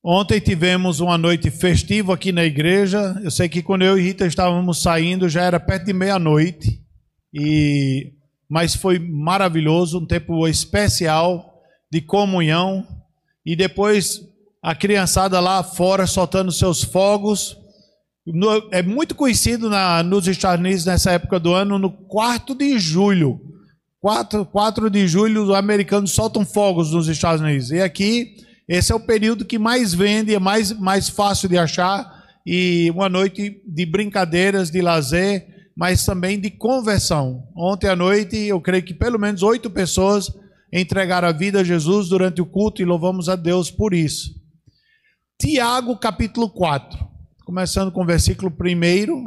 Ontem tivemos uma noite festiva aqui na igreja. Eu sei que quando eu e Rita estávamos saindo já era perto de meia-noite, mas foi maravilhoso, um tempo especial de comunhão. E depois a criançada lá fora soltando seus fogos. É muito conhecido nos Estados Unidos nessa época do ano, no 4 de julho. 4 de julho os americanos soltam fogos nos Estados Unidos. E aqui, esse é o período que mais vende, é mais fácil de achar. E uma noite de brincadeiras, de lazer, mas também de conversão. Ontem à noite, eu creio que pelo menos 8 pessoas entregaram a vida a Jesus durante o culto e louvamos a Deus por isso. Tiago capítulo 4, começando com o versículo 1.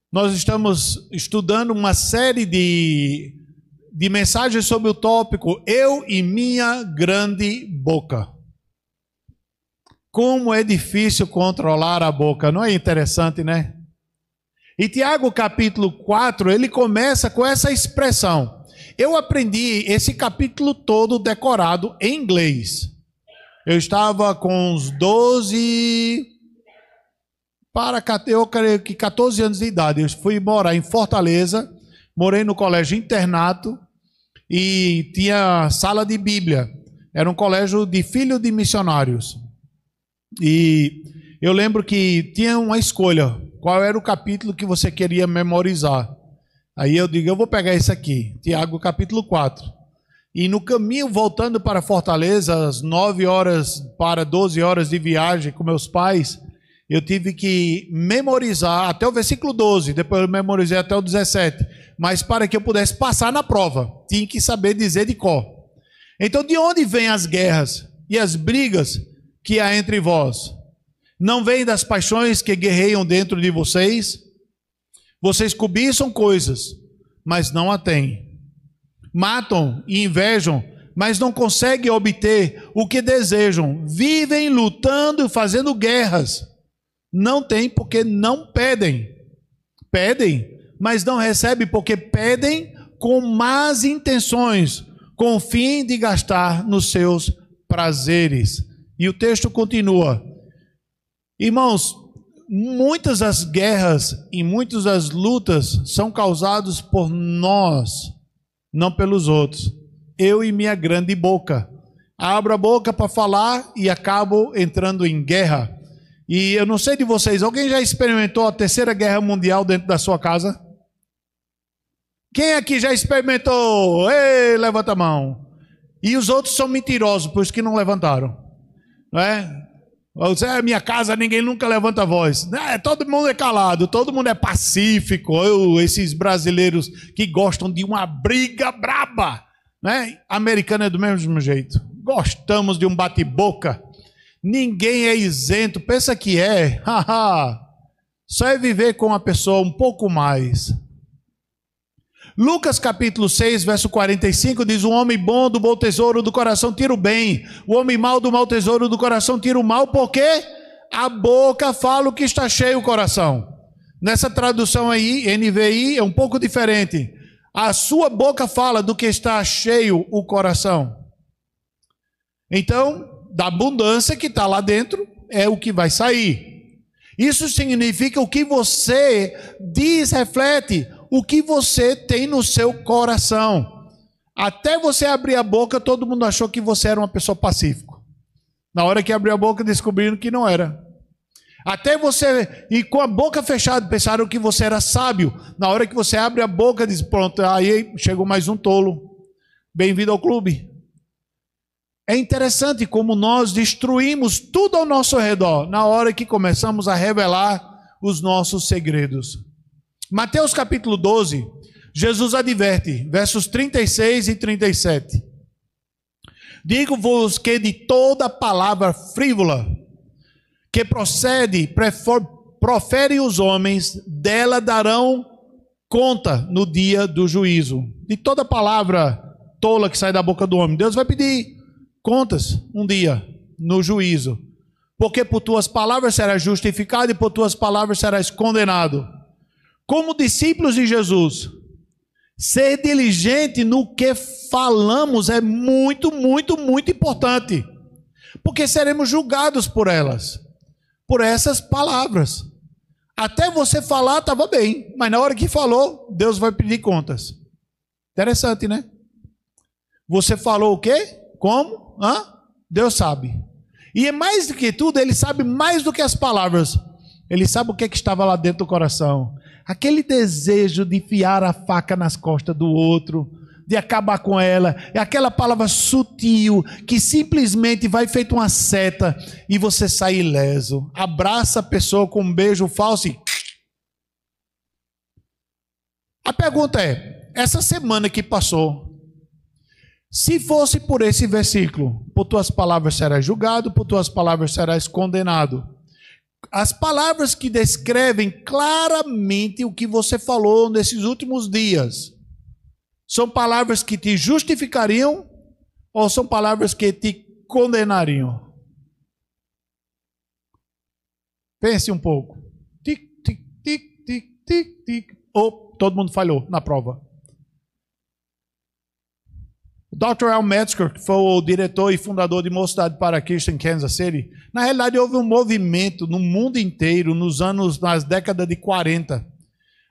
Nós estamos estudando uma série de mensagens sobre o tópico Eu e Minha Grande Boca. Como é difícil controlar a boca, não é interessante, né? E Tiago capítulo 4, ele começa com essa expressão. Eu aprendi esse capítulo todo decorado em inglês. Eu estava com uns 12, eu creio que 14 anos de idade. Eu fui morar em Fortaleza, morei no colégio internato e tinha sala de Bíblia. Era um colégio de filho de missionários. E eu lembro que tinha uma escolha, qual era o capítulo que você queria memorizar. Aí eu digo, eu vou pegar esse aqui, Tiago capítulo 4. E no caminho, voltando para Fortaleza, às 9 horas para 12 horas de viagem com meus pais, eu tive que memorizar até o versículo 12, depois eu memorizei até o 17. Mas para que eu pudesse passar na prova, tinha que saber dizer de cor. Então, de onde vêm as guerras e as brigas que há entre vós? Não vêm das paixões que guerreiam dentro de vocês? Vocês cobiçam coisas, mas não a têm. Matam e invejam, mas não conseguem obter o que desejam. Vivem lutando e fazendo guerras. Não têm porque não pedem. Pedem, mas não recebem porque pedem com más intenções, com o fim de gastar nos seus prazeres. E o texto continua. Irmãos, muitas das guerras e muitas das lutas são causadas por nós, não pelos outros. Eu e minha grande boca. Abro a boca para falar e acabo entrando em guerra. E eu não sei de vocês, alguém já experimentou a Terceira Guerra Mundial dentro da sua casa? Quem aqui já experimentou? Ei, levanta a mão. E os outros são mentirosos, por isso que não levantaram. Não é? Minha casa, ninguém nunca levanta a voz. Todo mundo é calado, todo mundo é pacífico. Esses brasileiros que gostam de uma briga braba, né? Americano é do mesmo jeito. Gostamos de um bate-boca. Ninguém é isento. Pensa que é. Só é viver com a pessoa um pouco mais. Lucas capítulo 6, verso 45 diz: o homem bom do bom tesouro do coração tira o bem, o homem mau do mau tesouro do coração tira o mal, porque a boca fala o que está cheio o coração. Nessa tradução aí, NVI, é um pouco diferente. A sua boca fala do que está cheio o coração. Então, da abundância que está lá dentro, é o que vai sair. Isso significa o que você diz, reflete o que você tem no seu coração. Até você abrir a boca, todo mundo achou que você era uma pessoa pacífica. Na hora que abriu a boca, descobriram que não era. Até você, e com a boca fechada, pensaram que você era sábio. Na hora que você abre a boca, diz, pronto, aí chegou mais um tolo. Bem-vindo ao clube. É interessante como nós destruímos tudo ao nosso redor, na hora que começamos a revelar os nossos segredos. Mateus capítulo 12, Jesus adverte, versos 36 e 37. Digo-vos que de toda palavra frívola que proferem os homens, dela darão conta no dia do juízo. De toda palavra tola que sai da boca do homem, Deus vai pedir contas um dia no juízo. Porque por tuas palavras serás justificado e por tuas palavras serás condenado. Como discípulos de Jesus, ser diligente no que falamos é muito, muito, muito importante. Porque seremos julgados por elas, por essas palavras. Até você falar estava bem, mas na hora que falou, Deus vai pedir contas. Interessante, né? Você falou o quê? Como? Deus sabe. E é mais do que tudo, Ele sabe mais do que as palavras. Ele sabe o que estava lá dentro do coração. Aquele desejo de enfiar a faca nas costas do outro, de acabar com ela. É aquela palavra sutil que simplesmente vai feito uma seta e você sai ileso. Abraça a pessoa com um beijo falso e... A pergunta é, essa semana que passou, se fosse por esse versículo, por tuas palavras serás julgado, por tuas palavras serás condenado. As palavras que descrevem claramente o que você falou nesses últimos dias, são palavras que te justificariam ou são palavras que te condenariam? Pense um pouco. Tic, tic, tic, tic, tic, tic. Ou todo mundo falhou na prova. O Dr. Al Metzger, que foi o diretor e fundador de Mocidade para Cristo em Kansas City, na realidade houve um movimento no mundo inteiro nas décadas de 40.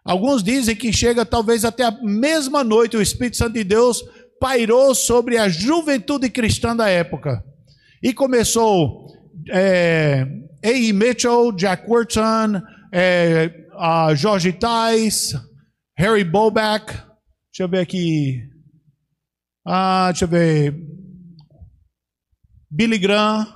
Alguns dizem que chega talvez até a mesma noite o Espírito Santo de Deus pairou sobre a juventude cristã da época. E começou A.E. Mitchell, Jack Wharton, George Tice, Harry Boback, deixa eu ver aqui... Billy Graham,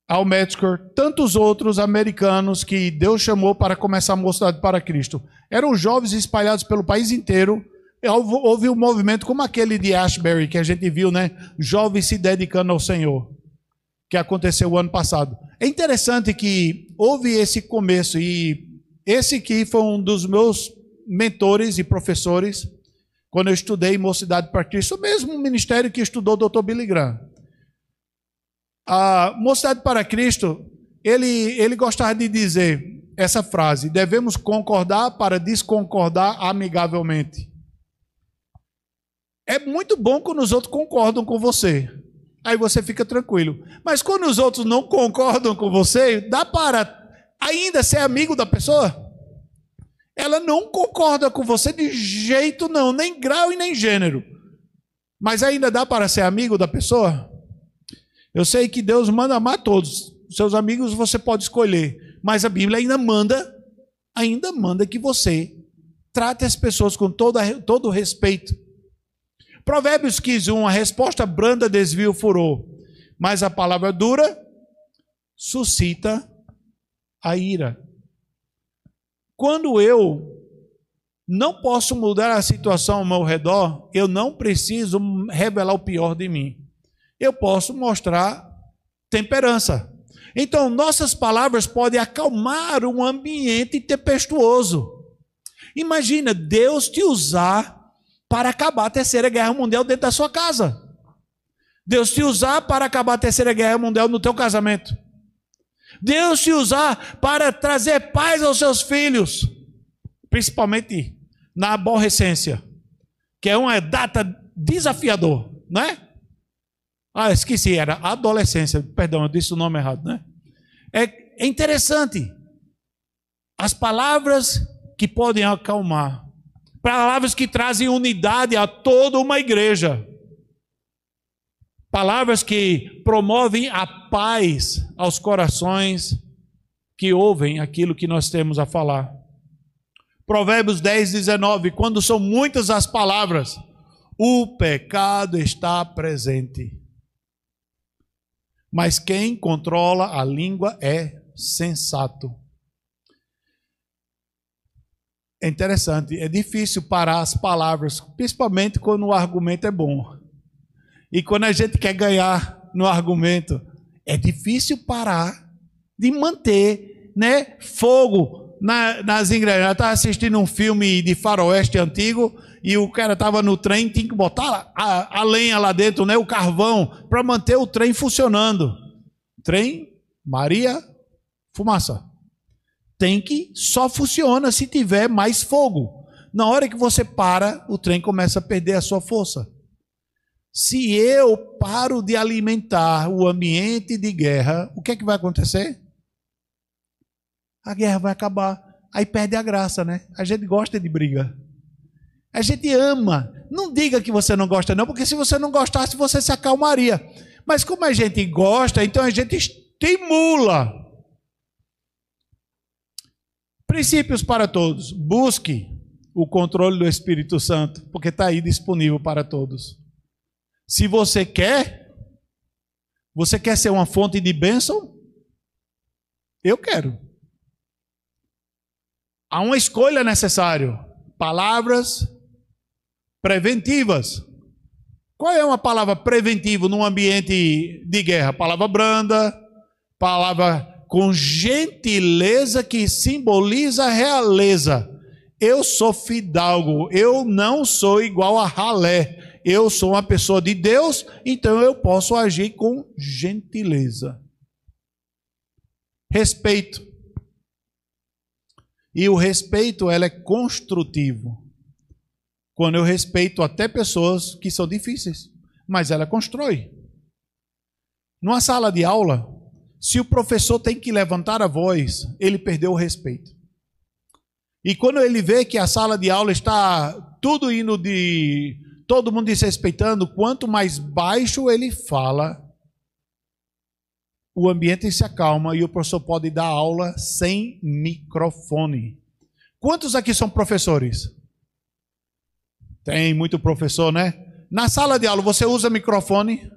Al Metzger, tantos outros americanos que Deus chamou para começar a Mocidade para Cristo. Eram jovens espalhados pelo país inteiro. Houve um movimento como aquele de Ashbury, que a gente viu, né? Jovens se dedicando ao Senhor, que aconteceu o ano passado. É interessante que houve esse começo, e esse aqui foi um dos meus mentores e professores, quando eu estudei Mocidade para Cristo, o mesmo ministério que estudou o Dr. Billy Graham. A Mocidade para Cristo, ele gostava de dizer essa frase: devemos concordar para desconcordar amigavelmente. É muito bom quando os outros concordam com você. Aí você fica tranquilo. Mas quando os outros não concordam com você, dá para ainda ser amigo da pessoa? Ela não concorda com você de jeito não, nem grau e nem gênero. Mas ainda dá para ser amigo da pessoa? Eu sei que Deus manda amar todos. Seus amigos você pode escolher. Mas a Bíblia ainda manda que você trate as pessoas com todo o respeito. Provérbios 15:1, a resposta branda desvia o furor, mas a palavra dura suscita a ira. Quando eu não posso mudar a situação ao meu redor, eu não preciso revelar o pior de mim. Eu posso mostrar temperança. Então, nossas palavras podem acalmar um ambiente tempestuoso. Imagina Deus te usar para acabar a Terceira Guerra Mundial dentro da sua casa. Deus te usar para acabar a Terceira Guerra Mundial no teu casamento. Deus te usar para trazer paz aos seus filhos, principalmente na aborrecência, que é uma data desafiador, não é? Esqueci, era adolescência, perdão, eu disse o nome errado, né? É interessante, as palavras que podem acalmar, palavras que trazem unidade a toda uma igreja, palavras que promovem a paz aos corações que ouvem aquilo que nós temos a falar. Provérbios 10:19, quando são muitas as palavras, o pecado está presente. Mas quem controla a língua é sensato. É interessante, é difícil parar as palavras, principalmente quando o argumento é bom. E quando a gente quer ganhar no argumento, é difícil parar de manter, né, fogo nas engrenagens. Eu estava assistindo um filme de faroeste antigo e o cara estava no trem, tinha que botar a lenha lá dentro, né, o carvão, para manter o trem funcionando. Trem, Maria, fumaça. Só funciona se tiver mais fogo. Na hora que você para, o trem começa a perder a sua força. Se eu paro de alimentar o ambiente de guerra, o que é que vai acontecer? A guerra vai acabar. Aí perde a graça, né? A gente gosta de briga. A gente ama. Não diga que você não gosta não, porque se você não gostasse, você se acalmaria. Mas como a gente gosta, então a gente estimula. Princípios para todos. Busque o controle do Espírito Santo, porque está aí disponível para todos. Se você quer ser uma fonte de bênção? Eu quero. Há uma escolha necessária. Palavras preventivas. Qual é uma palavra preventiva num ambiente de guerra? Palavra branda, palavra com gentileza que simboliza realeza. Eu sou fidalgo, eu não sou igual a ralé. Eu sou uma pessoa de Deus, então eu posso agir com gentileza. Respeito. E o respeito, ela é construtivo. Quando eu respeito até pessoas que são difíceis, mas ela constrói. Numa sala de aula, se o professor tem que levantar a voz, ele perdeu o respeito. E quando ele vê que a sala de aula está tudo indo de... todo mundo desrespeitando, quanto mais baixo ele fala, o ambiente se acalma e o professor pode dar aula sem microfone. Quantos aqui são professores? Tem muito professor, né? Na sala de aula, você usa microfone?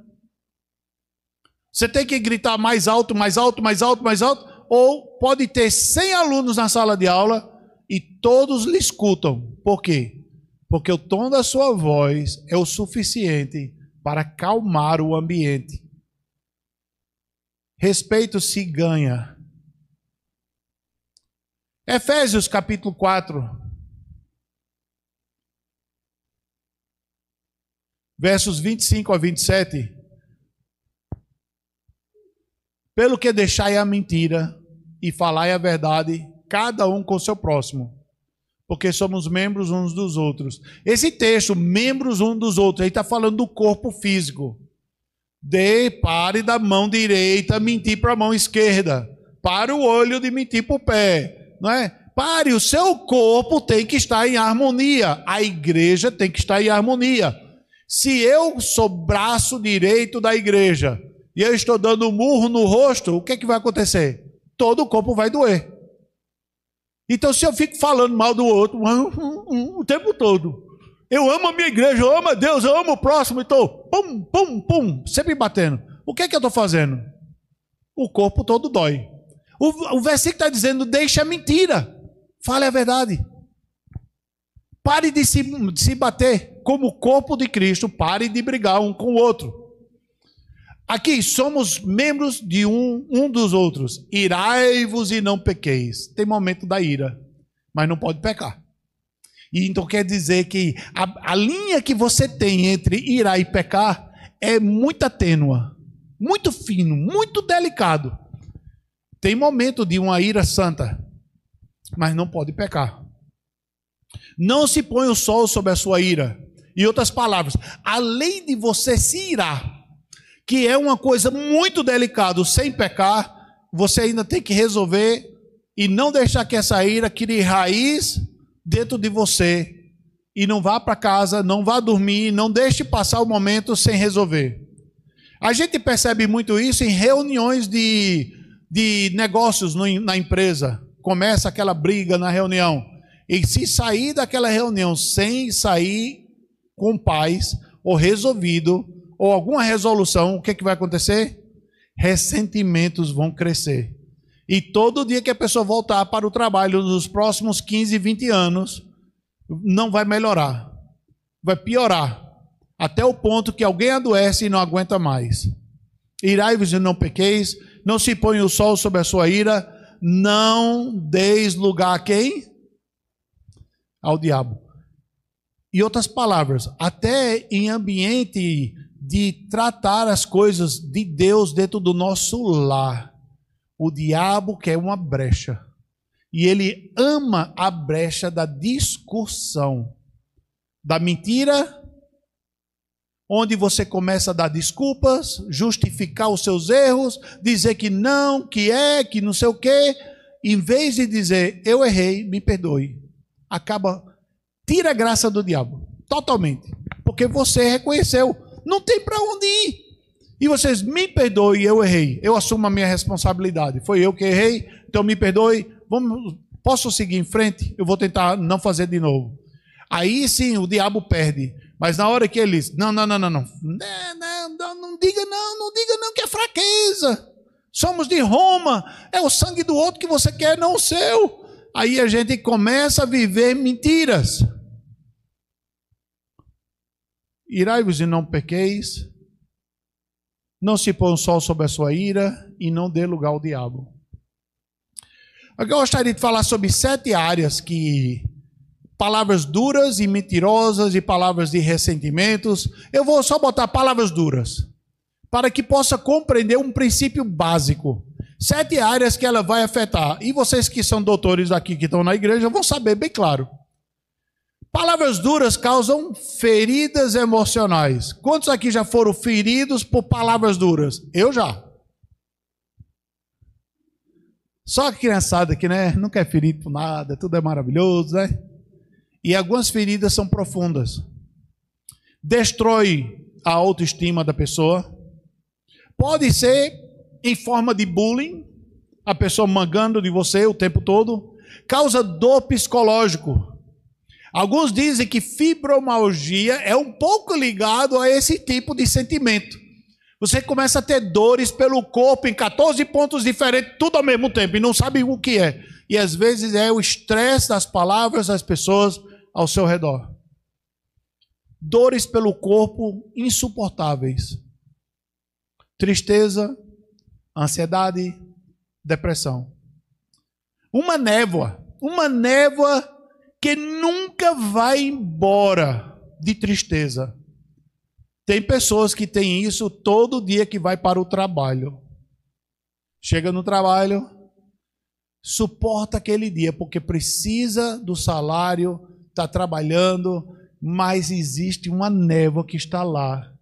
Você tem que gritar mais alto, mais alto, mais alto, mais alto? Ou pode ter 100 alunos na sala de aula e todos lhe escutam. Por quê? Porque o tom da sua voz é o suficiente para acalmar o ambiente. Respeito se ganha. Efésios capítulo 4. Versos 25 a 27. Pelo que deixai a mentira e falai a verdade, cada um com o seu próximo, porque somos membros uns dos outros. Esse texto, membros uns dos outros, aí está falando do corpo físico. Pare da mão direita mentir para a mão esquerda. Pare o olho de mentir para o pé. Não é? Pare, o seu corpo tem que estar em harmonia. A igreja tem que estar em harmonia. Se eu sou braço direito da igreja e eu estou dando um murro no rosto, o que é que vai acontecer? Todo o corpo vai doer. Então, se eu fico falando mal do outro o tempo todo, eu amo a minha igreja, eu amo a Deus, eu amo o próximo, e estou pum, pum, pum, sempre batendo. O que é que eu estou fazendo? O corpo todo dói. O versículo está dizendo, deixa a mentira, fale a verdade. Pare de se bater. Como corpo de Cristo, pare de brigar um com o outro. Aqui somos membros de um dos outros. Irai-vos e não pequeis. Tem momento da ira, mas não pode pecar. E então quer dizer que a linha que você tem entre irar e pecar é muito tênua, muito fino, muito delicado. Tem momento de uma ira santa, mas não pode pecar. Não se põe o sol sobre a sua ira. Em outras palavras, além de você se irar, que é uma coisa muito delicada, sem pecar, você ainda tem que resolver e não deixar que essa ira crie raiz dentro de você. E não vá para casa, não vá dormir, não deixe passar o momento sem resolver. A gente percebe muito isso em reuniões de negócios na empresa. Começa aquela briga na reunião. E se sair daquela reunião sem sair com paz, ou resolvido, ou alguma resolução, o que é que vai acontecer? Ressentimentos vão crescer. E todo dia que a pessoa voltar para o trabalho nos próximos 15, 20 anos, não vai melhorar. Vai piorar. Até o ponto que alguém adoece e não aguenta mais. Irai-vos e não pequeis, não se põe o sol sobre a sua ira, não deis lugar a quem? Ao diabo. Em outras palavras, até em ambiente de tratar as coisas de Deus dentro do nosso lar, o diabo quer uma brecha. E ele ama a brecha da discussão, da mentira. onde você começa a dar desculpas, justificar os seus erros, dizer que não, que não sei o quê, em vez de dizer, eu errei, me perdoe. Tira a graça do diabo, totalmente, porque você reconheceu, não tem para onde ir. E vocês, me perdoe, eu errei, eu assumo a minha responsabilidade, foi eu que errei, então me perdoe, posso seguir em frente? Eu vou tentar não fazer de novo. Aí sim, o diabo perde. Mas na hora que ele diz, não diga não, que é fraqueza. Somos de Roma, é o sangue do outro que você quer, não o seu. Aí a gente começa a viver mentiras. Irai-vos e não pequeis, não se põe o sol sobre a sua ira e não dê lugar ao diabo. Eu gostaria de falar sobre 7 áreas que... palavras duras e mentirosas e palavras de ressentimentos. Eu vou só botar palavras duras, para que possa compreender um princípio básico. 7 áreas que ela vai afetar. E vocês que são doutores aqui, que estão na igreja, vão saber bem claro. Palavras duras causam feridas emocionais. Quantos aqui já foram feridos por palavras duras? Eu já. Só a criançada aqui, né? Nunca é ferido por nada, tudo é maravilhoso, né? E algumas feridas são profundas. Destrói a autoestima da pessoa. Pode ser em forma de bullying, a pessoa mangando de você o tempo todo. Causa dor psicológico. Alguns dizem que fibromialgia é um pouco ligado a esse tipo de sentimento. Você começa a ter dores pelo corpo em 14 pontos diferentes, tudo ao mesmo tempo, e não sabe o que é. E às vezes é o estresse das palavras das pessoas ao seu redor. Dores pelo corpo insuportáveis. Tristeza, ansiedade, depressão. Uma névoa que nunca vai embora de tristeza. Tem pessoas que têm isso todo dia que vai para o trabalho. Chega no trabalho, suporta aquele dia porque precisa do salário, está trabalhando, mas existe uma névoa que está lá.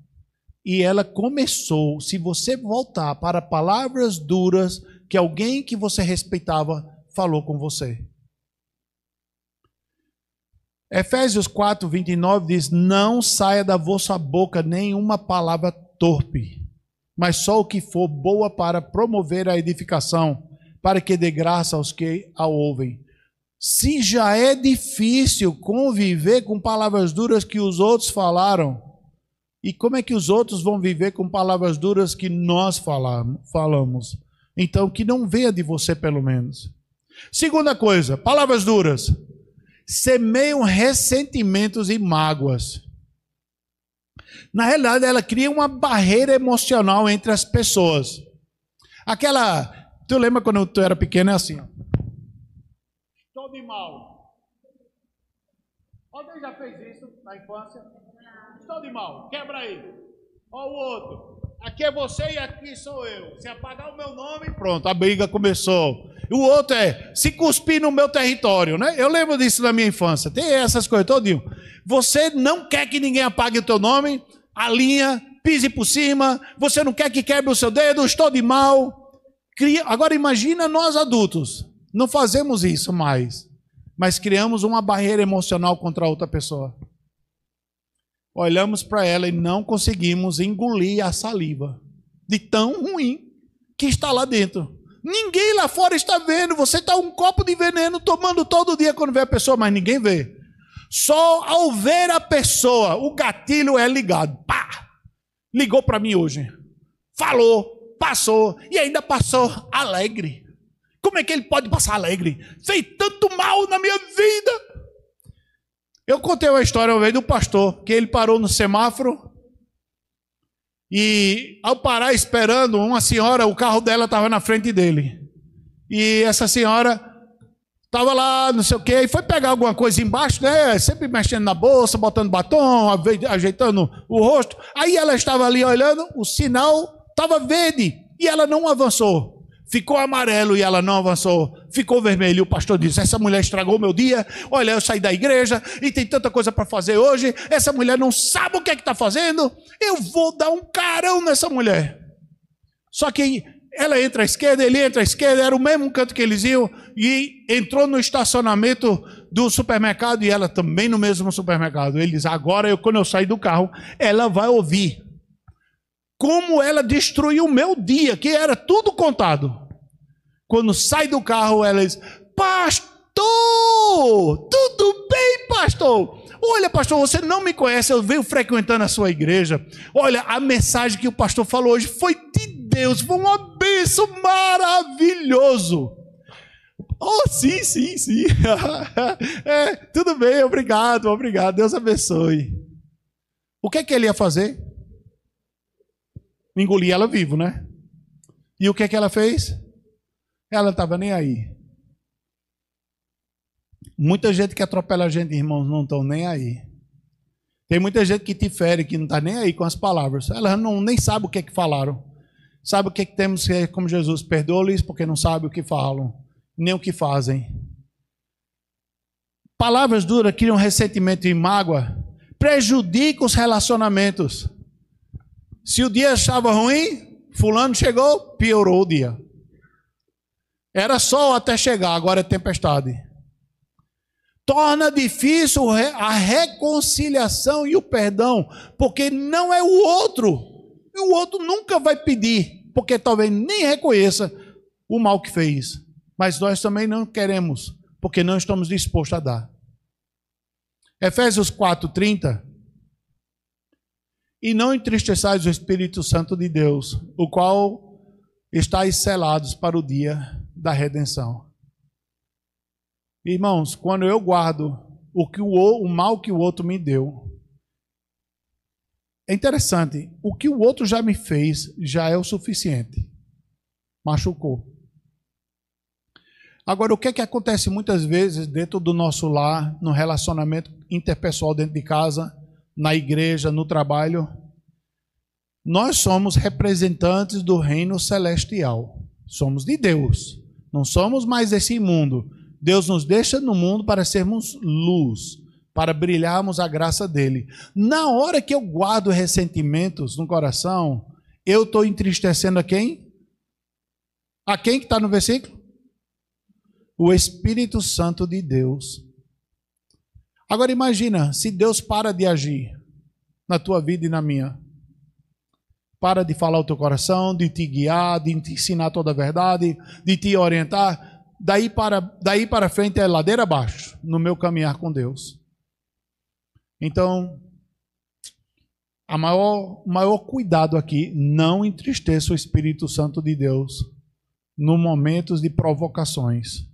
E ela começou, se você voltar para palavras duras que alguém que você respeitava falou com você. Efésios 4:29 diz, não saia da vossa boca nenhuma palavra torpe, mas só o que for boa para promover a edificação, para que dê graça aos que a ouvem. Se já é difícil conviver com palavras duras que os outros falaram, e como é que os outros vão viver com palavras duras que nós falamos? Então, que não venha de você, pelo menos. Segunda coisa, palavras duras. Semeiam ressentimentos e mágoas. Na realidade, ela cria uma barreira emocional entre as pessoas. Tu lembra quando tu era pequeno, é assim, ó. Estou de mal. Alguém já fez isso na infância? Estou de mal, quebra aí. Ó o outro. Aqui é você e aqui sou eu. Se apagar o meu nome, pronto, a briga começou. O outro é, se cuspir no meu território, né? Eu lembro disso na minha infância. Tem essas coisas todinho. Você não quer que ninguém apague o teu nome, alinha, pise por cima. Você não quer que quebre o seu dedo, estou de mal. Agora imagina nós adultos. Não fazemos isso mais. Mas criamos uma barreira emocional contra a outra pessoa. Olhamos para ela e não conseguimos engolir a saliva de tão ruim que está lá dentro. Ninguém lá fora está vendo. Você está um copo de veneno tomando todo dia quando vê a pessoa, mas ninguém vê. Só ao ver a pessoa, o gatilho é ligado. Pá! Ligou para mim hoje. Falou, passou e ainda passou alegre. Como é que ele pode passar alegre? Fez tanto mal na minha vida. Eu contei uma história uma vez do pastor, que ele parou no semáforo e ao parar esperando uma senhora, o carro dela estava na frente dele. E essa senhora estava lá, não sei o quê, e foi pegar alguma coisa embaixo, né? Sempre mexendo na bolsa, botando batom, ajeitando o rosto. Aí ela estava ali olhando, o sinal estava verde e ela não avançou. Ficou amarelo e ela não avançou. Ficou vermelho e o pastor disse: essa mulher estragou meu dia. Olha, eu saí da igreja e tem tanta coisa para fazer hoje. Essa mulher não sabe o que é que está fazendo. Eu vou dar um carão nessa mulher. Só que ela entra à esquerda, ele entra à esquerda. Era o mesmo canto que eles iam. E entrou no estacionamento do supermercado e ela também no mesmo supermercado. Ele diz: agora, quando eu sair do carro, ela vai ouvir como ela destruiu o meu dia, que era tudo contado. Quando sai do carro, ela diz: pastor, tudo bem, pastor? Olha, pastor, você não me conhece, eu venho frequentando a sua igreja. Olha, a mensagem que o pastor falou hoje foi de Deus, foi uma bênção maravilhoso. Oh, sim. Tudo bem, obrigado, Deus abençoe. O que é que ele ia fazer? Engolir ela vivo, né? E o que é que ela fez? Ela não estava nem aí. Muita gente que atropela a gente, irmãos, não estão nem aí. Tem muita gente que te fere, que não está nem aí com as palavras. Elas nem sabem o que é que falaram. Sabe o que é que temos que ser como Jesus? Perdoa-lhes porque não sabem o que falam, nem o que fazem. Palavras duras criam ressentimento e mágoa, prejudicam os relacionamentos. Se o dia estava ruim, fulano chegou, piorou o dia. Era sol até chegar, agora é tempestade. Torna difícil a reconciliação e o perdão, porque não é o outro. E o outro nunca vai pedir, porque talvez nem reconheça o mal que fez. Mas nós também não queremos, porque não estamos dispostos a dar. Efésios 4:30. E não entristeçais o Espírito Santo de Deus, o qual estáis selados para o dia da redenção. Irmãos, quando eu guardo o mal que o outro me deu, é interessante, o que o outro já me fez já é o suficiente. Machucou. Agora, o que é que acontece muitas vezes dentro do nosso lar, no relacionamento interpessoal dentro de casa, na igreja, no trabalho? Nós somos representantes do reino celestial. Somos de Deus. Não somos mais desse mundo. Deus nos deixa no mundo para sermos luz, para brilharmos a graça dele. Na hora que eu guardo ressentimentos no coração, eu estou entristecendo a quem? A quem que está no versículo? O Espírito Santo de Deus. Agora imagina, se Deus para de agir na tua vida e na minha. Para de falar o teu coração, de te guiar, de te ensinar toda a verdade, de te orientar. Daí para frente é ladeira abaixo, no meu caminhar com Deus. Então, o maior cuidado aqui, não entristeça o Espírito Santo de Deus nos momentos de provocações.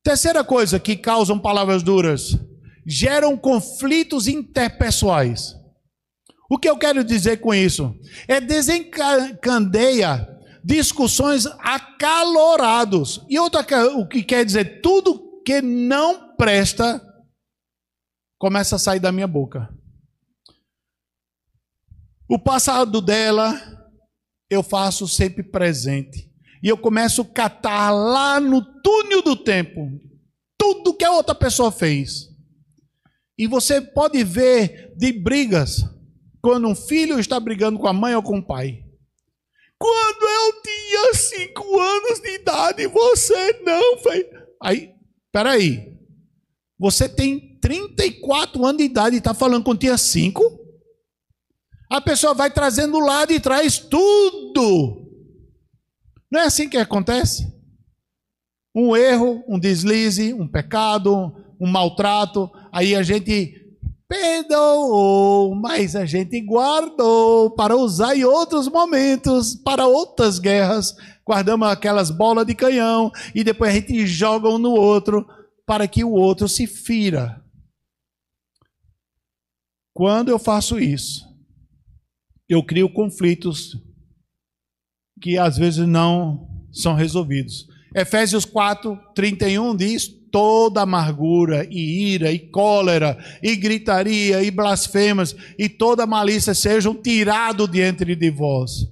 Terceira coisa que causam palavras duras, geram conflitos interpessoais. O que eu quero dizer com isso? Desencadeia discussões acaloradas. E o que quer dizer? Tudo que não presta começa a sair da minha boca. O passado dela eu faço sempre presente. E eu começo a catar lá no túnel do tempo tudo que a outra pessoa fez. E você pode ver de brigas, quando um filho está brigando com a mãe ou com o pai. Quando eu tinha 5 anos de idade, você não fez. Aí, peraí. Você tem 34 anos de idade e está falando quando tinha 5? A pessoa vai trazendo lá de trás tudo. Não é assim que acontece? Um erro, um deslize, um pecado, um maltrato. Aí a gente perdoou, mas a gente guardou para usar em outros momentos, para outras guerras. Guardamos aquelas bolas de canhão e depois a gente joga um no outro para que o outro se fira. Quando eu faço isso, eu crio conflitos que às vezes não são resolvidos. Efésios 4:31 diz: toda amargura e ira e cólera e gritaria e blasfemas e toda malícia sejam tirados de entre de vós.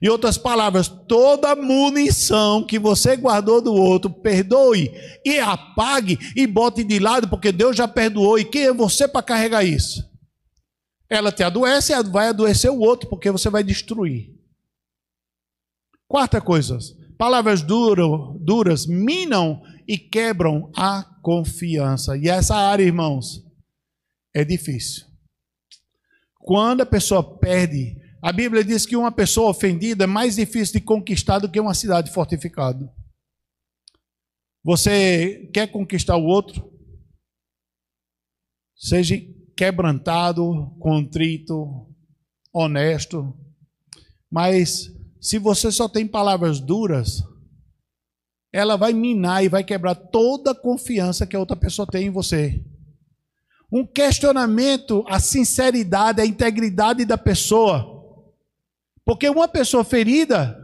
Em outras palavras, toda munição que você guardou do outro, perdoe e apague e bote de lado, porque Deus já perdoou. E quem é você para carregar isso? Ela te adoece e vai adoecer o outro, porque você vai destruir. Quarta coisa, palavras duras minam e quebram a confiança. E essa área, irmãos, é difícil. Quando a pessoa perde, a Bíblia diz que uma pessoa ofendida é mais difícil de conquistar do que uma cidade fortificada. Você quer conquistar o outro? Seja quebrantado, contrito, honesto. Mas se você só tem palavras duras, ela vai minar e vai quebrar toda a confiança que a outra pessoa tem em você. Um questionamento, a sinceridade, a integridade da pessoa. Porque uma pessoa ferida,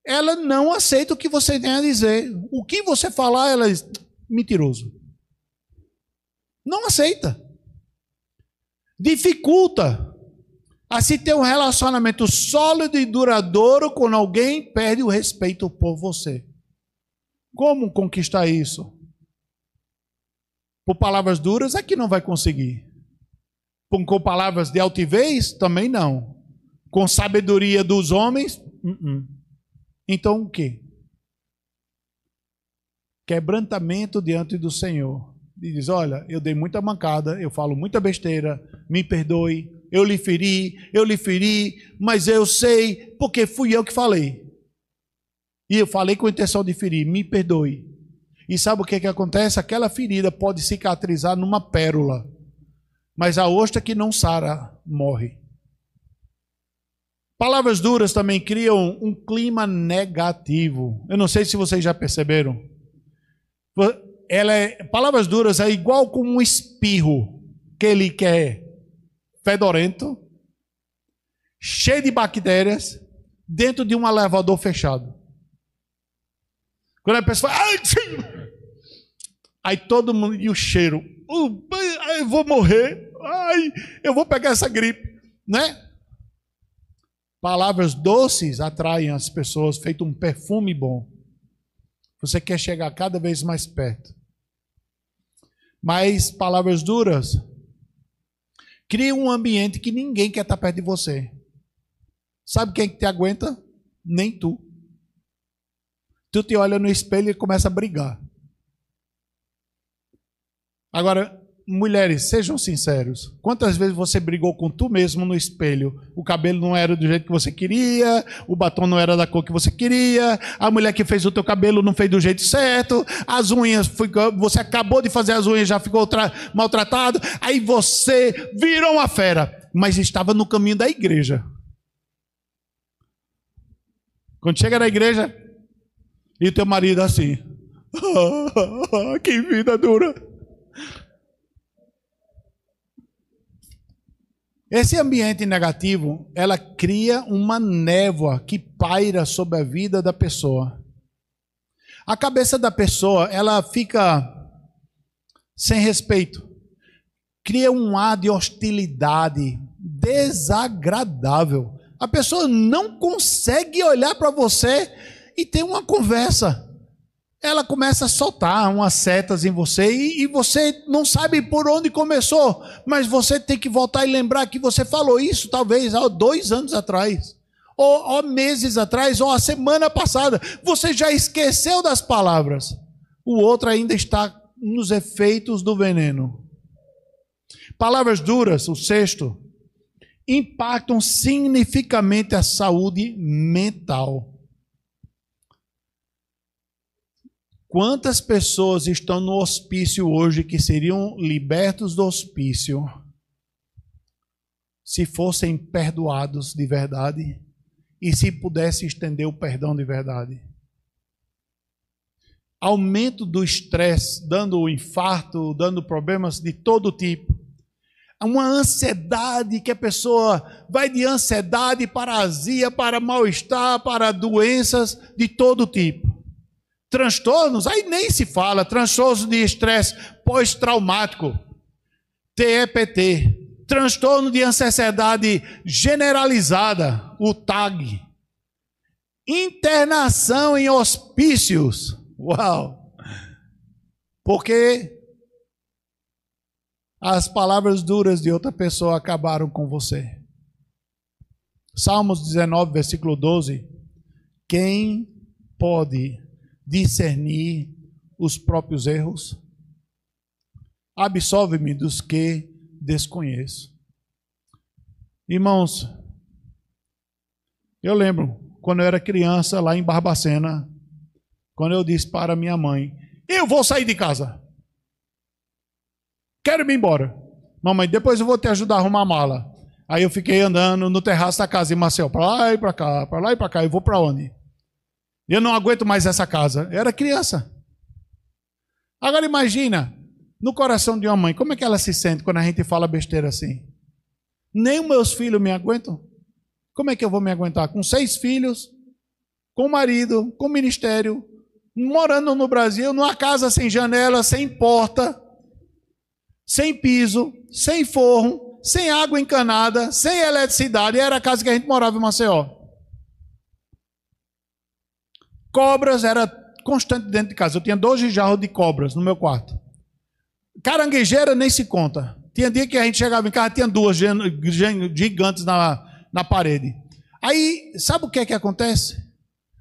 ela não aceita o que você tem a dizer. O que você falar, ela diz, mentiroso. Não aceita. Dificulta a se ter um relacionamento sólido e duradouro quando alguém perde o respeito por você. Como conquistar isso? Por palavras duras é que não vai conseguir. Com palavras de altivez, também não. Com sabedoria dos homens, Então o quê? Quebrantamento diante do Senhor. E diz, olha, eu dei muita mancada, eu falo muita besteira, me perdoe, eu lhe feri, mas eu sei, porque fui eu que falei. E eu falei com a intenção de ferir, me perdoe. E sabe o que acontece? Aquela ferida pode cicatrizar numa pérola, mas a ostra que não sara, morre. Palavras duras também criam um clima negativo. Eu não sei se vocês já perceberam. Palavras duras é igual com um espirro, que ele quer fedorento, cheio de bactérias, dentro de um elevador fechado. Quando a pessoa fala, aí todo mundo, e o cheiro, eu vou morrer, eu vou pegar essa gripe, né? Palavras doces atraem as pessoas, feito um perfume bom. Você quer chegar cada vez mais perto. Mas palavras duras criam um ambiente que ninguém quer estar perto de você. Sabe quem que te aguenta? Nem tu. Tu te olha no espelho e começa a brigar. Agora, mulheres, sejam sinceros. Quantas vezes você brigou com tu mesmo no espelho? O cabelo não era do jeito que você queria, o batom não era da cor que você queria, a mulher que fez o teu cabelo não fez do jeito certo, as unhas, você acabou de fazer as unhas, já ficou maltratado, aí você virou uma fera, mas estava no caminho da igreja. Quando chega na igreja, e o teu marido assim, que vida dura. Esse ambiente negativo, ela cria uma névoa que paira sobre a vida da pessoa. A cabeça da pessoa, ela fica sem respeito. Cria um ar de hostilidade desagradável. A pessoa não consegue olhar para você e ter uma conversa. Ela começa a soltar umas setas em você e você não sabe por onde começou, mas você tem que voltar e lembrar que você falou isso talvez há 2 anos atrás, ou meses atrás, ou a semana passada. Você já esqueceu das palavras. O outro ainda está nos efeitos do veneno. Palavras duras, o sexto, impactam significativamente a saúde mental. Quantas pessoas estão no hospício hoje que seriam libertos do hospício se fossem perdoados de verdade e se pudesse estender o perdão de verdade? Aumento do estresse, dando infarto, dando problemas de todo tipo. Uma ansiedade que a pessoa vai de ansiedade para azia, para mal-estar, para doenças de todo tipo. Transtornos, aí nem se fala, transtornos de estresse pós-traumático, TEPT, transtorno de ansiedade generalizada, o TAG, internação em hospícios. Uau! Porque as palavras duras de outra pessoa acabaram com você. Salmos 19, versículo 12. Quem pode discernir os próprios erros? Absolve-me dos que desconheço. Irmãos, eu lembro quando eu era criança lá em Barbacena, quando eu disse para minha mãe: eu vou sair de casa, quero ir embora. Mamãe, depois eu vou te ajudar a arrumar a mala. Aí eu fiquei andando no terraço da casa em Maceió, para lá e para cá, para lá e para cá. Eu vou para onde? Eu não aguento mais essa casa. Eu era criança. Agora imagina, no coração de uma mãe, como é que ela se sente quando a gente fala besteira assim? Nem os meus filhos me aguentam. Como é que eu vou me aguentar? Com 6 filhos, com marido, com ministério, morando no Brasil, numa casa sem janela, sem porta, sem piso, sem forro, sem água encanada, sem eletricidade. Era a casa que a gente morava em Maceió. Cobras era constante dentro de casa. Eu tinha 12 jarros de cobras no meu quarto. Caranguejeira nem se conta. Tinha dia que a gente chegava em casa, tinha 2 gigantes na parede. Aí, sabe o que é que acontece?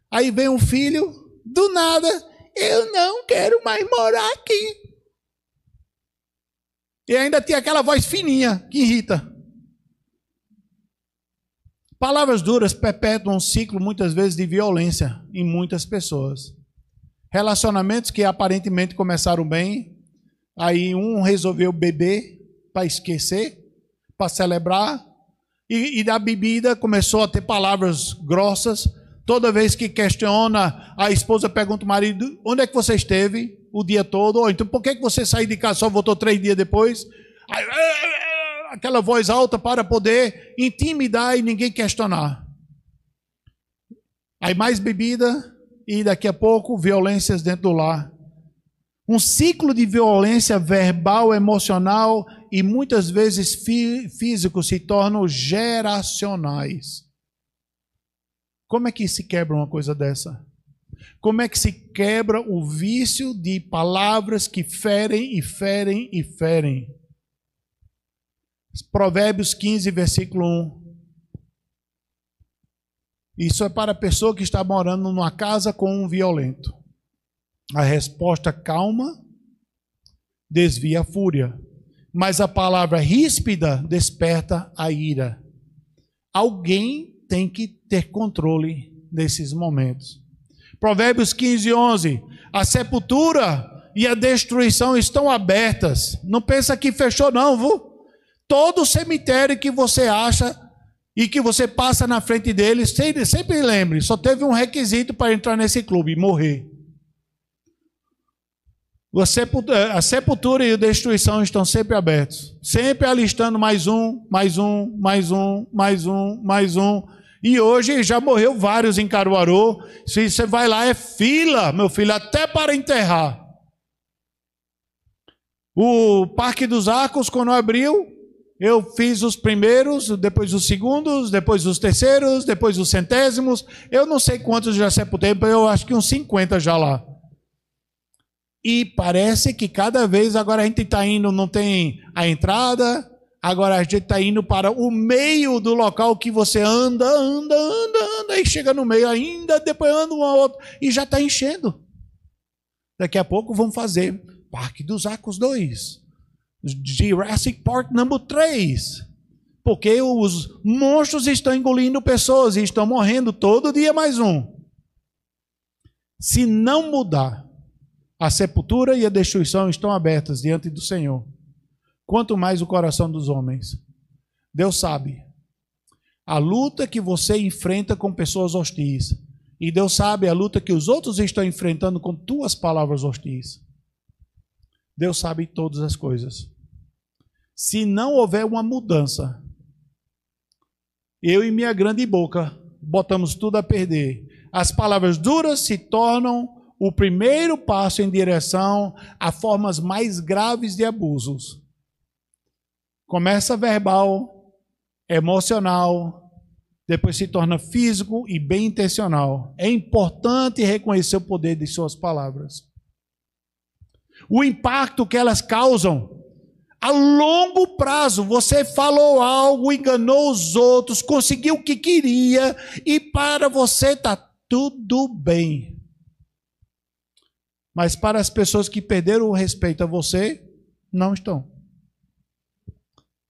Aí vem um filho, do nada, eu não quero mais morar aqui. E ainda tinha aquela voz fininha, que irrita. Palavras duras perpetuam um ciclo, muitas vezes, de violência em muitas pessoas. Relacionamentos que aparentemente começaram bem, aí um resolveu beber para esquecer, para celebrar, e da bebida começou a ter palavras grossas. Toda vez que questiona, a esposa pergunta ao marido: onde é que você esteve o dia todo? Ou então, por que você saiu de casa, só voltou 3 dias depois? Aí, aquela voz alta para poder intimidar e ninguém questionar. Aí mais bebida e daqui a pouco violências dentro do lar. Um ciclo de violência verbal, emocional e muitas vezes físico se tornam geracionais. Como é que se quebra uma coisa dessa? Como é que se quebra o vício de palavras que ferem e ferem e ferem? Provérbios 15, versículo 1. Isso é para a pessoa que está morando numa casa com um violento. A resposta calma desvia a fúria, mas a palavra ríspida desperta a ira. Alguém tem que ter controle nesses momentos. Provérbios 15, 11. A sepultura e a destruição estão abertas. Não pensa que fechou não, viu? Todo cemitério que você acha e que você passa na frente dele, sempre lembre, só teve um requisito para entrar nesse clube: morrer. A sepultura e a destruição estão sempre abertos, sempre alistando mais um, mais um, mais um, mais um, mais um. E hoje já morreu vários em Caruaru. Se você vai lá, é fila, meu filho, até para enterrar. O Parque dos Arcos, quando abriu, eu fiz os primeiros, depois os segundos, depois os terceiros, depois os centésimos. Eu não sei quantos já sepultei, eu acho que uns 50 já lá. E parece que cada vez agora a gente está indo, não tem a entrada, agora a gente está indo para o meio do local que você anda, e chega no meio ainda, depois anda um ao outro, e já está enchendo. Daqui a pouco vamos fazer Parque dos Arcos 2, Jurassic Park número 3, porque os monstros estão engolindo pessoas e estão morrendo todo dia mais um. Se não mudar, a sepultura e a destruição estão abertas diante do Senhor. Quanto mais o coração dos homens. Deus sabe a luta que você enfrenta com pessoas hostis. E Deus sabe a luta que os outros estão enfrentando com tuas palavras hostis. Deus sabe todas as coisas. Se não houver uma mudança, eu e minha grande boca botamos tudo a perder. As palavras duras se tornam o primeiro passo em direção a formas mais graves de abusos. Começa verbal, emocional, depois se torna físico e bem intencional. É importante reconhecer o poder de suas palavras. O impacto que elas causam a longo prazo. Você falou algo, enganou os outros, conseguiu o que queria e para você está tudo bem. Mas para as pessoas que perderam o respeito a você, não estão.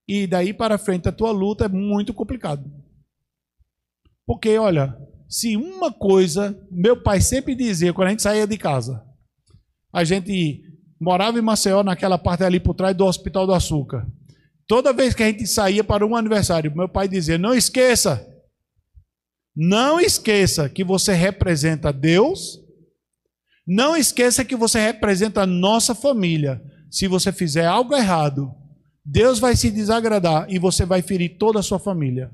E daí para frente a tua luta é muito complicado. Porque, olha, se uma coisa, meu pai sempre dizia, quando a gente saía de casa, a gente morava em Maceió, naquela parte ali por trás do Hospital do Açúcar. Toda vez que a gente saía para um aniversário, meu pai dizia, não esqueça que você representa Deus, não esqueça que você representa a nossa família. Se você fizer algo errado, Deus vai se desagradar e você vai ferir toda a sua família.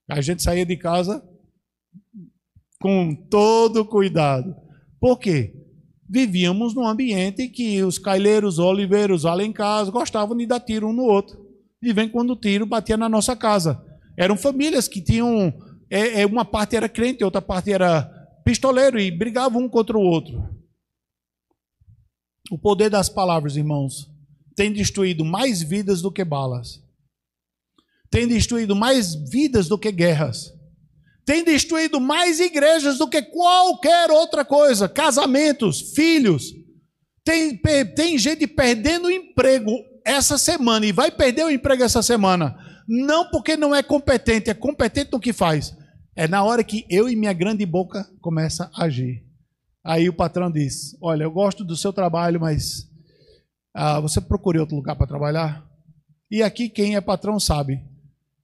A gente saía de casa com todo cuidado. Por quê? Vivíamos num ambiente que os Caileiros, Oliveiros, Alencars gostavam de dar tiro um no outro. E vem quando o tiro batia na nossa casa. Eram famílias que tinham... uma parte era crente, outra parte era pistoleiro e brigavam um contra o outro. O poder das palavras, irmãos, tem destruído mais vidas do que balas. Tem destruído mais vidas do que guerras. Tem destruído mais igrejas do que qualquer outra coisa. Casamentos, filhos. Tem gente perdendo o emprego essa semana e vai perder o emprego essa semana. Não porque não é competente no que faz. É na hora que eu e minha grande boca começa a agir. Aí o patrão diz, olha, eu gosto do seu trabalho, mas você procurou outro lugar para trabalhar? E aqui quem é patrão sabe.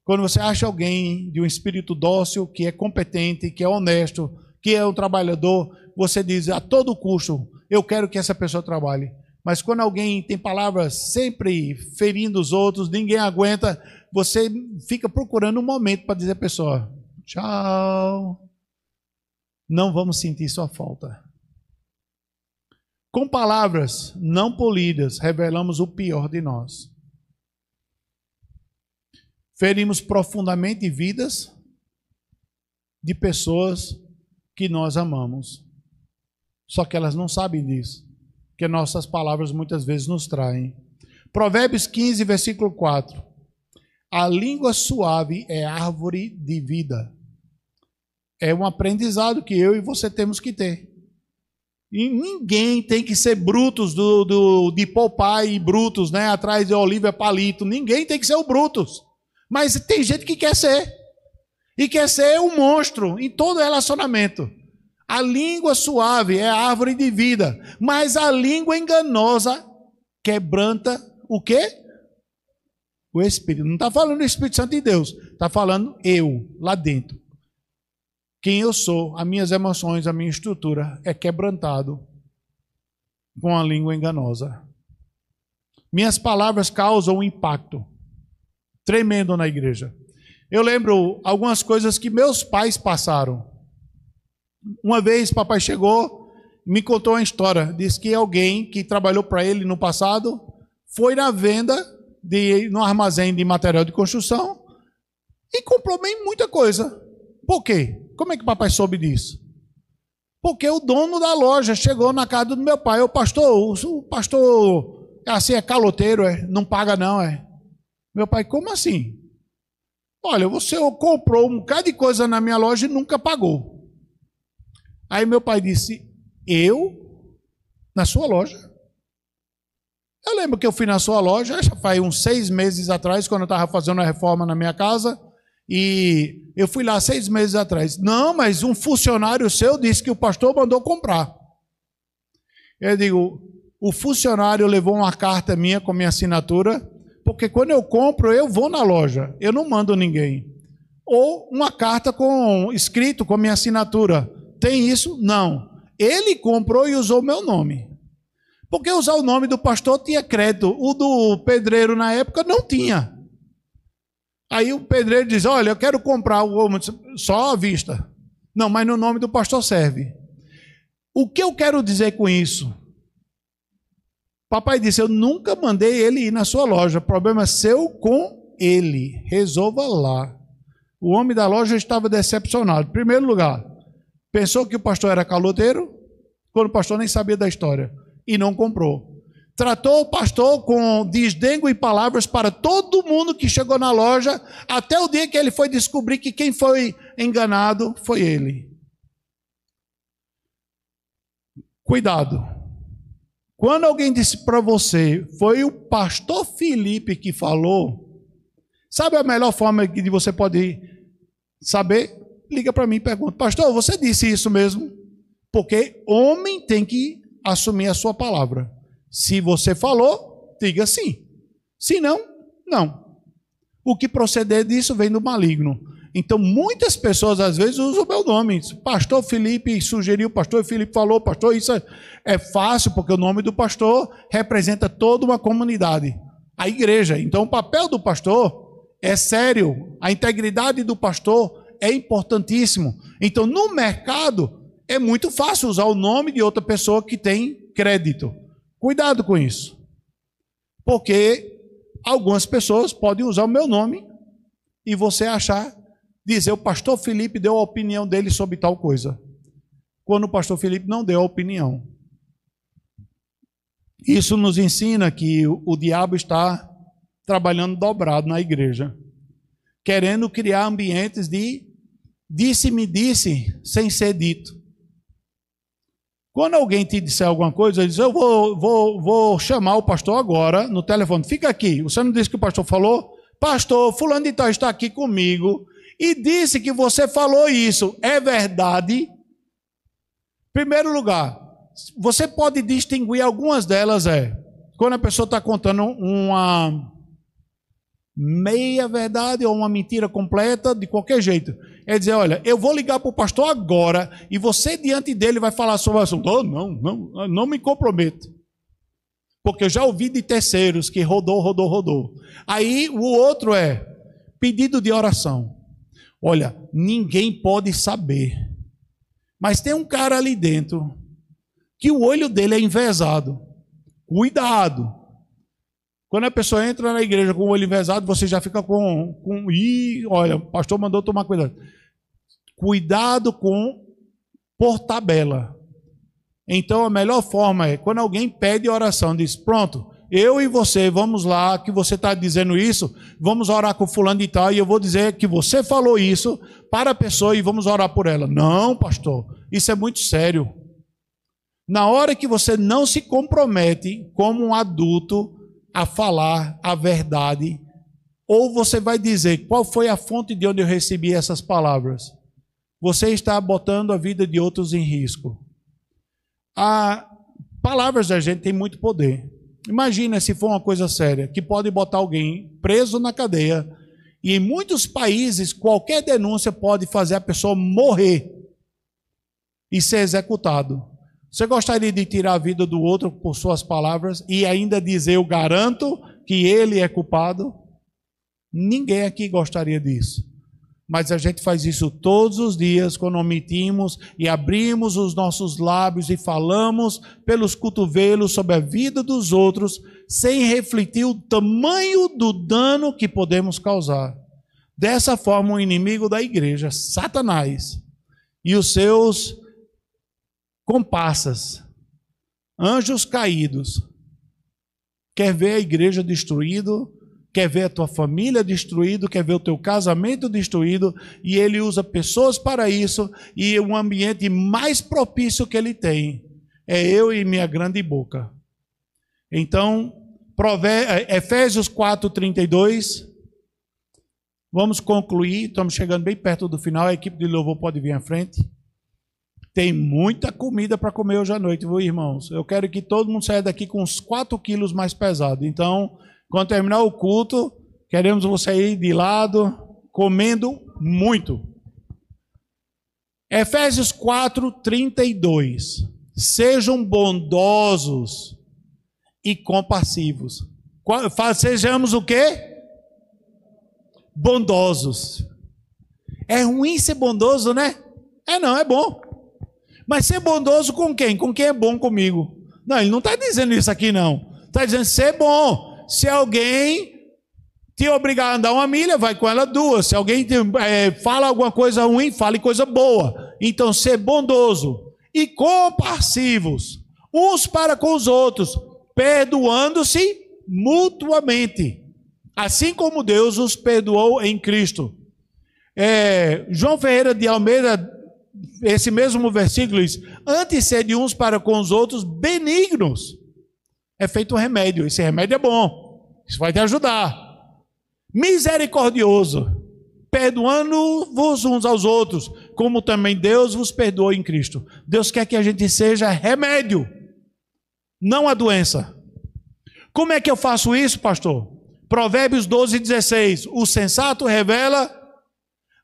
Quando você acha alguém de um espírito dócil, que é competente, que é honesto, que é um trabalhador, você diz a todo custo, eu quero que essa pessoa trabalhe. Mas quando alguém tem palavras sempre ferindo os outros, ninguém aguenta, você fica procurando um momento para dizer à pessoa, tchau, não vamos sentir sua falta. Com palavras não polidas, revelamos o pior de nós. Ferimos profundamente vidas de pessoas que nós amamos. Só que elas não sabem disso, que nossas palavras muitas vezes nos traem. Provérbios 15, versículo 4. A língua suave é árvore de vida. É um aprendizado que eu e você temos que ter. E ninguém tem que ser Brutus de Popeye e Brutus, né? Atrás de Olívia Palito. Ninguém tem que ser o Brutus. Mas tem gente que quer ser. E quer ser um monstro em todo relacionamento. A língua suave é a árvore de vida. Mas a língua enganosa quebranta o quê? O Espírito. Não está falando do Espírito Santo de Deus. Está falando eu, lá dentro. Quem eu sou, as minhas emoções, a minha estrutura é quebrantado com a língua enganosa. Minhas palavras causam um impacto tremendo na igreja. Eu lembro algumas coisas que meus pais passaram. Uma vez papai chegou, me contou uma história. Disse que alguém que trabalhou para ele no passado foi na venda, no armazém de material de construção e comprou bem muita coisa. Por quê? Como é que papai soube disso? Porque o dono da loja chegou na casa do meu pai. O pastor assim é caloteiro, não paga não, Meu pai, como assim? Olha, você comprou um bocado de coisa na minha loja e nunca pagou. Aí meu pai disse, eu? Na sua loja? Eu lembro que eu fui na sua loja, já faz uns 6 meses atrás, quando eu estava fazendo a reforma na minha casa, e eu fui lá 6 meses atrás. Não, mas um funcionário seu disse que o pastor mandou comprar. Eu digo, o funcionário levou uma carta minha com minha assinatura, porque quando eu compro, eu vou na loja, eu não mando ninguém. Ou uma carta escrito com minha assinatura. Tem isso? Não. Ele comprou e usou meu nome. Porque usar o nome do pastor tinha crédito. O do pedreiro na época não tinha. Aí o pedreiro diz, olha, eu quero comprar o homem só à vista. Não, mas no nome do pastor serve. O que eu quero dizer com isso? Papai disse, eu nunca mandei ele ir na sua loja, o problema é seu com ele, resolva lá. O homem da loja estava decepcionado. Em primeiro lugar, pensou que o pastor era caloteiro, quando o pastor nem sabia da história, e não comprou. Tratou o pastor com desdengo e palavras para todo mundo que chegou na loja, até o dia que ele foi descobrir que quem foi enganado foi ele. Cuidado. Quando alguém disse para você, foi o pastor Felipe que falou, sabe a melhor forma de você pode saber? Liga para mim e pergunta, pastor, você disse isso mesmo? Porque homem tem que assumir a sua palavra. Se você falou, diga sim. Se não, não. O que proceder disso vem do maligno. Então, muitas pessoas, às vezes, usam o meu nome. Pastor Felipe sugeriu, pastor Felipe falou, pastor, isso é fácil, porque o nome do pastor representa toda uma comunidade, a igreja. Então, o papel do pastor é sério. A integridade do pastor é importantíssimo. Então, no mercado, é muito fácil usar o nome de outra pessoa que tem crédito. Cuidado com isso. Porque algumas pessoas podem usar o meu nome e você dizer, o pastor Felipe deu a opinião dele sobre tal coisa, quando o pastor Felipe não deu a opinião. Isso nos ensina que o diabo está trabalhando dobrado na igreja, querendo criar ambientes de disse-me disse, sem ser dito. Quando alguém te disser alguma coisa, ele diz, eu vou chamar o pastor agora no telefone, fica aqui, você não disse que o pastor falou? Pastor, fulano de tal está aqui comigo, e disse que você falou isso, é verdade? Primeiro lugar, você pode distinguir algumas delas, quando a pessoa está contando uma meia verdade ou uma mentira completa, de qualquer jeito. É dizer, olha, eu vou ligar para o pastor agora, e você diante dele vai falar sobre o assunto. Oh, não me comprometo. Porque eu já ouvi de terceiros que rodou. Aí o outro é pedido de oração. Olha, ninguém pode saber, mas tem um cara ali dentro que o olho dele é envezado. Cuidado. Quando a pessoa entra na igreja com o olho envezado, você já fica olha, o pastor mandou tomar cuidado. Cuidado por tabela. Então a melhor forma é, quando alguém pede oração, diz, pronto, eu e você, vamos lá, que você está dizendo isso, vamos orar com fulano de tal, e eu vou dizer que você falou isso para a pessoa e vamos orar por ela. Não, pastor, isso é muito sério. Na hora que você não se compromete como um adulto a falar a verdade, ou você vai dizer, qual foi a fonte de onde eu recebi essas palavras? Você está botando a vida de outros em risco. As palavras da gente têm muito poder. Imagina se for uma coisa séria, que pode botar alguém preso na cadeia, e em muitos países, qualquer denúncia pode fazer a pessoa morrer e ser executado. Você gostaria de tirar a vida do outro por suas palavras e ainda dizer, eu garanto que ele é culpado? Ninguém aqui gostaria disso. Mas a gente faz isso todos os dias, quando omitimos e abrimos os nossos lábios e falamos pelos cotovelos sobre a vida dos outros, sem refletir o tamanho do dano que podemos causar. Dessa forma, o inimigo da igreja, Satanás, e os seus comparsas, anjos caídos, quer ver a igreja destruída, quer ver a tua família destruída, quer ver o teu casamento destruído, e ele usa pessoas para isso, e o ambiente mais propício que ele tem é eu e minha grande boca. Então, Efésios 4:32, vamos concluir, estamos chegando bem perto do final, a equipe de louvor pode vir à frente. Tem muita comida para comer hoje à noite, viu, irmãos? Eu quero que todo mundo saia daqui com uns 4 quilos mais pesado. Então, quando terminar o culto, queremos você aí de lado, comendo muito. Efésios 4:32. Sejam bondosos e compassivos. Sejamos o quê? Bondosos. É ruim ser bondoso, né? Não, é bom. Mas ser bondoso com quem? Com quem é bom comigo. Não, ele não está dizendo isso aqui, não. Está dizendo ser bom. Se alguém te obrigar a andar 1 milha, vai com ela 2. Se alguém fala alguma coisa ruim, fale coisa boa. Então, ser bondoso e compassivos, uns para com os outros, perdoando-se mutuamente, assim como Deus os perdoou em Cristo. João Ferreira de Almeida, esse mesmo versículo diz: antes sede uns para com os outros benignos. É feito um remédio. Esse remédio é bom. Isso vai te ajudar. Misericordioso, perdoando-vos uns aos outros, como também Deus vos perdoou em Cristo. Deus quer que a gente seja remédio, não a doença. Como é que eu faço isso, pastor? Provérbios 12:16. O sensato revela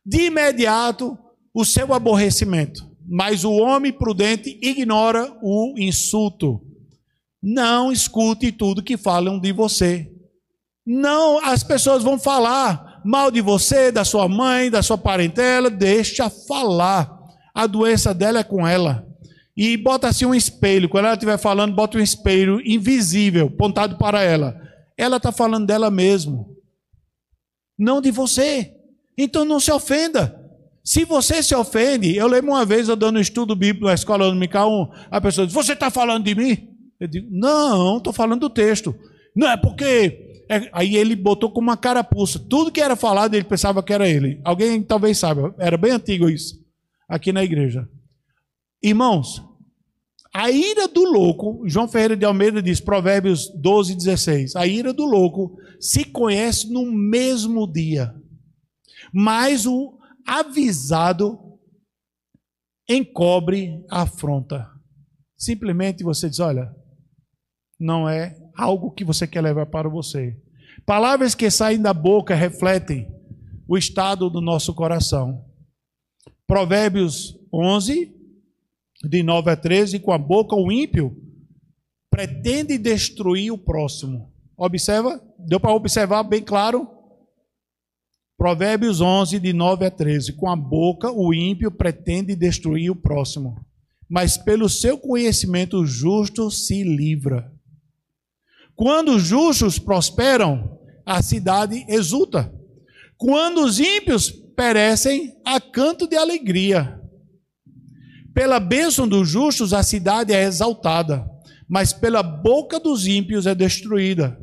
de imediato o seu aborrecimento, mas o homem prudente ignora o insulto. Não escute tudo que falam de você. Não, as pessoas vão falar mal de você, da sua mãe, da sua parentela. Deixa falar. A doença dela é com ela. E bota assim um espelho. Quando ela estiver falando, bota um espelho invisível, apontado para ela. Ela está falando dela mesmo, não de você. Então não se ofenda. Se você se ofende, eu lembro uma vez eu dando um estudo bíblico na escola dominical, a pessoa diz: você está falando de mim? Eu digo: não, estou falando do texto. Não, é porque... Aí ele botou com uma carapuça. Tudo que era falado, ele pensava que era ele. Alguém talvez saiba, era bem antigo isso, aqui na igreja. Irmãos, a ira do louco, João Ferreira de Almeida diz, Provérbios 12:16, a ira do louco se conhece no mesmo dia, mas o avisado encobre a afronta. Simplesmente você diz: olha, não é algo que você quer levar para você. Palavras que saem da boca refletem o estado do nosso coração. Provérbios 11, de 9 a 13, com a boca o ímpio pretende destruir o próximo. Observa? Deu para observar bem claro? Provérbios 11, de 9 a 13, com a boca o ímpio pretende destruir o próximo, mas pelo seu conhecimento o justo se livra. Quando os justos prosperam, a cidade exulta. Quando os ímpios perecem, há canto de alegria. Pela bênção dos justos, a cidade é exaltada, mas pela boca dos ímpios é destruída.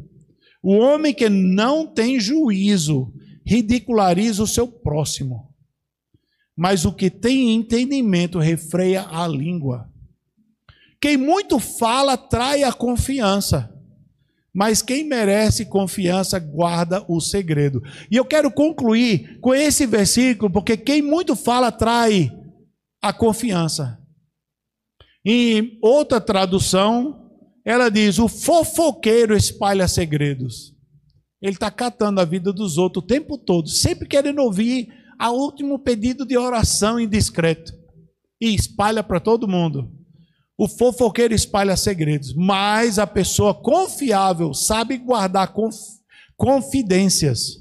O homem que não tem juízo ridiculariza o seu próximo, mas o que tem entendimento refreia a língua. Quem muito fala trai a confiança, mas quem merece confiança guarda o segredo. E eu quero concluir com esse versículo, porque quem muito fala trai a confiança. Em outra tradução, ela diz: o fofoqueiro espalha segredos. Ele está catando a vida dos outros o tempo todo, sempre querendo ouvir o último pedido de oração indiscreto. E espalha para todo mundo. O fofoqueiro espalha segredos, mas a pessoa confiável sabe guardar confidências.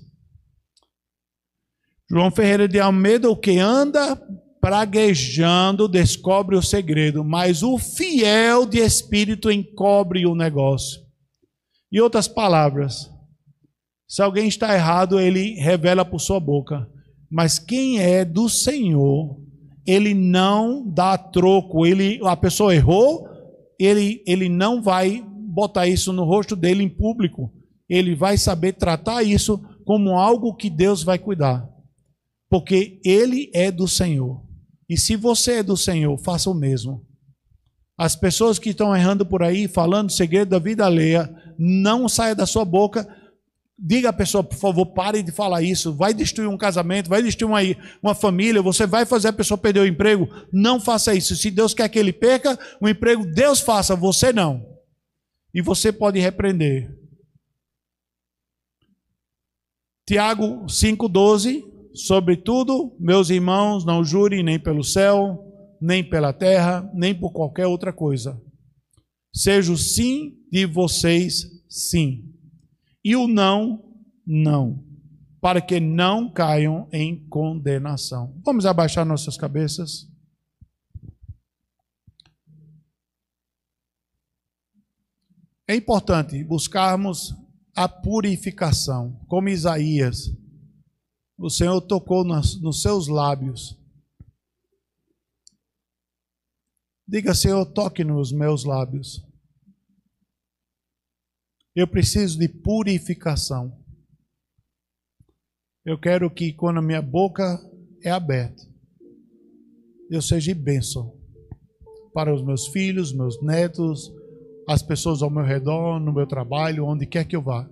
João Ferreira de Almeida: o que anda praguejando descobre o segredo, mas o fiel de espírito encobre o negócio. Em outras palavras, se alguém está errado, ele revela por sua boca, mas quem é do Senhor, ele não dá troco. A pessoa errou, ele não vai botar isso no rosto dele em público. Ele vai saber tratar isso como algo que Deus vai cuidar, porque ele é do Senhor. E se você é do Senhor, faça o mesmo. As pessoas que estão errando por aí, falando segredo da vida alheia, não saia da sua boca. Diga à pessoa: por favor, pare de falar isso. Vai destruir um casamento, vai destruir uma família, você vai fazer a pessoa perder o emprego. Não faça isso. Se Deus quer que ele perca o emprego, Deus faça, você não. E você pode repreender. Tiago 5,12: sobretudo, meus irmãos, não jurem nem pelo céu, nem pela terra, nem por qualquer outra coisa. Seja o sim de vocês sim, e o não, não, para que não caiam em condenação. Vamos abaixar nossas cabeças. É importante buscarmos a purificação, como Isaías. O Senhor tocou nos seus lábios. Diga, Senhor, toque nos meus lábios. Eu preciso de purificação. Eu quero que quando a minha boca é aberta, eu seja bênção para os meus filhos, meus netos, as pessoas ao meu redor, no meu trabalho, onde quer que eu vá.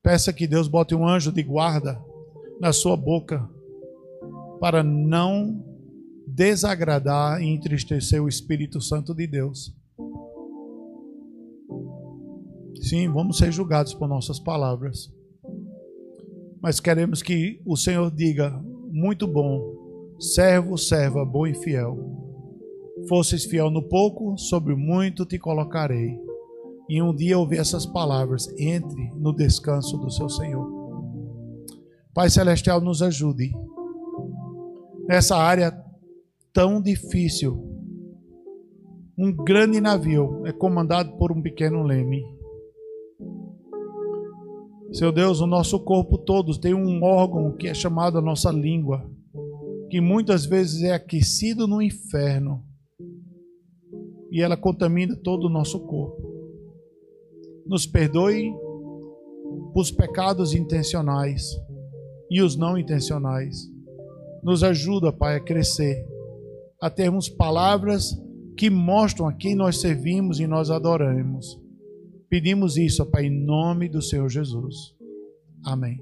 Peça que Deus bote um anjo de guarda na sua boca para não desagradar e entristecer o Espírito Santo de Deus. Sim, vamos ser julgados por nossas palavras. Mas queremos que o Senhor diga, muito bom, servo, serva, bom e fiel. Fosses fiel no pouco, sobre o muito te colocarei. E um dia ouvir essas palavras, entre no descanso do seu Senhor. Pai Celestial, nos ajude. Nessa área tão difícil. Um grande navio é comandado por um pequeno leme. Seu Deus, o nosso corpo todo tem um órgão que é chamado a nossa língua, que muitas vezes é aquecido no inferno e ela contamina todo o nosso corpo. Nos perdoe os pecados intencionais e os não intencionais. Nos ajuda, Pai, a crescer, a termos palavras que mostram a quem nós servimos e nós adoramos. Pedimos isso, Pai, em nome do Senhor Jesus. Amém.